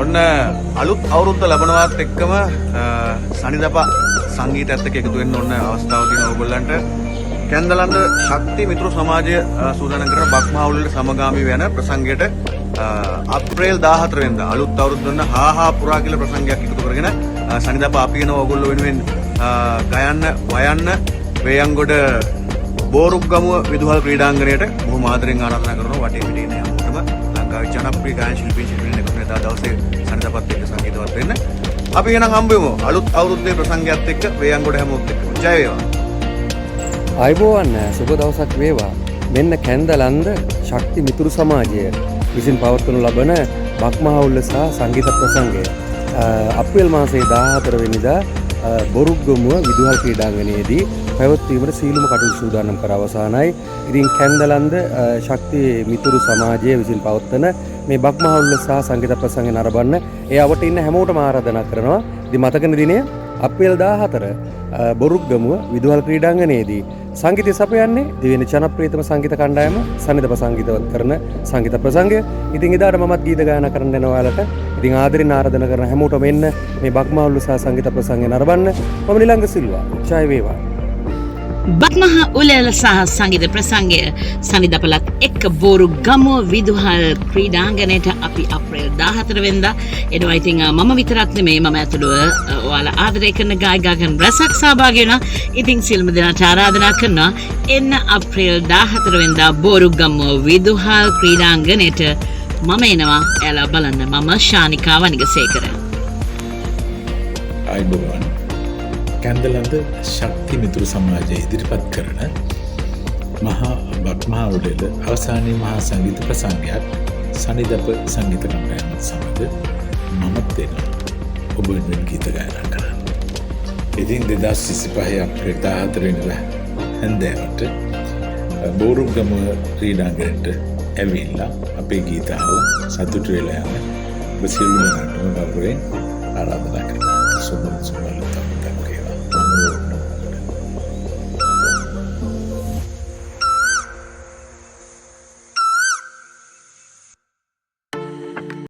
ඔන්න අලුත් අවුරුද්ද ලබනවත් එක්කම සනිදපා සංගීතයත් එක්ක එකතු වෙන්න ඔන්න අවස්ථාව තියෙනවා ඔයගොල්ලන්ට. කැන්දලන්ද ශක්ති මිත්‍ර සමාජය සූදානම් කරන බක්මහවුලට සමගාමී වෙන ප්‍රසංගයට අප්‍රේල් 14 වෙනිදා අලුත් අවුරුද්ද වන්න හාහා පුරා කියලා ප්‍රසංගයක් එකතු කරගෙන සනිදපා අපි වෙන ඔයගොල්ලෝ වෙනුවෙන් ගයන්න වයන්න වේයන්ගොඩ බෝරුග්ගමුව විදුහල් ක්‍රීඩාංගණයට බොහොම ආදරෙන් ආරාධනා කරනවා වටේ පිටේ ඉන්න හැමෝටම ලංකාවේ ජනප්‍රිය ගායන ශිල්පීන් එකතු වෙන දවසේ සනිදපත් එක්ක සංගීතවත් වෙන්න. අපි එහෙනම් හම්බ වෙමු අලුත් අවුරුද්දේ ප්‍රසංගයත් එක්ක වේයන්ගොඩ හැමෝත් එක්ක. ජය වේවා. අයිබෝවන් සුබ දවසක් වේවා. මෙන්න කැන්දලන්ද ශක්ති මිතුරු සමාජය විසින් පවත්වනු ලබන බක්මහවුල්ල සහ සංගීත ප්‍රසංගය අප්‍රේල් මාසයේ 14 වෙනිදා බොරුග්ගමුව විදුහල් ක්‍රීඩාංගණයේදී පැවැත්වීමට සීලුම කටයුතු සූදානම් කර අවසానයි. ඉතින් කැන්දලන්ද ශක්ති මිතුරු සමාජය විසින් පවත්වන මේ බක්මහවුල්ල සහ සංගීත ප්‍රසංගය නරඹන්න ඒ අවට ඉන්න හැමෝටම ආරාධනා කරනවා. ඉතින් මතකන දිනය අප්‍රේල් 14 බොරුග්ගමුව විදුහල් ක්‍රීඩාංගණයේදී සංගීතය සපයන්නේ දිවෙන ජනප්‍රියතම සංගීත කණ්ඩායම සනිදප සංගීතවත් කරන සංගීත ප්‍රසංගය. ඉතින් එදාට මමත් ගීත ගායනා කරන්න යනවා ඔයාලට. ඉතින් ආදරෙන් ආරාධනා කරන හැමෝටම එන්න මේ බක්මහවුල්ල සහ සංගීත ප්‍රසංගය නරඹන්න. මම නිලංග සිල්වා. ජය වේවා. බක්මහා උළෙල සහ සංගීත ප්‍රසංගය සනිදපලත් එක්ක බෝරුගමුව විදුහල් ක්‍රීඩාංගණයට අපි අප්‍රේල් 14 වෙනිදා එනවා. ඉතින් මම විතරක් නෙමෙයි මම ඇතුළුව ඔයාලා ආදරය කරන ගායකයන් රසක් සහභාගී වෙනවා. ඉතින් සියලුම දෙනාට ආරාධනා කරනවා එන්න අප්‍රේල් 14 වෙනිදා බෝරුගමුව විදුහල් ක්‍රීඩාංගණයට මම එනවා. එයාලා බලන්න. මම ශානිකා වනිගසේකර. අයිබෝවන් කැන්දලන්ද ශක්ති මිතුරු සමාජය ඉදිරිපත් කරන මහා බක්මහවුලට අවසානයේ මහා සංගීත ප්‍රසංගයක් සනිදප සංගීත කණ්ඩායමත් සමග මමත් වෙනවා ඔබ වෙනුවෙන් ගීත ගායනා කරන්න. ඉතින් 2025 අප්‍රේල් 14 වෙනිදා හන්දෑවට බෝරුගමුව ක්‍රීඩාංගණයට ඇවිල්ලා අපේ ගීතාව සතුටු වෙලා යන ඔබ සියලුම දෙනාටම ගෞරවයෙන් ආරාධනා කරනවා. සුබ සුබ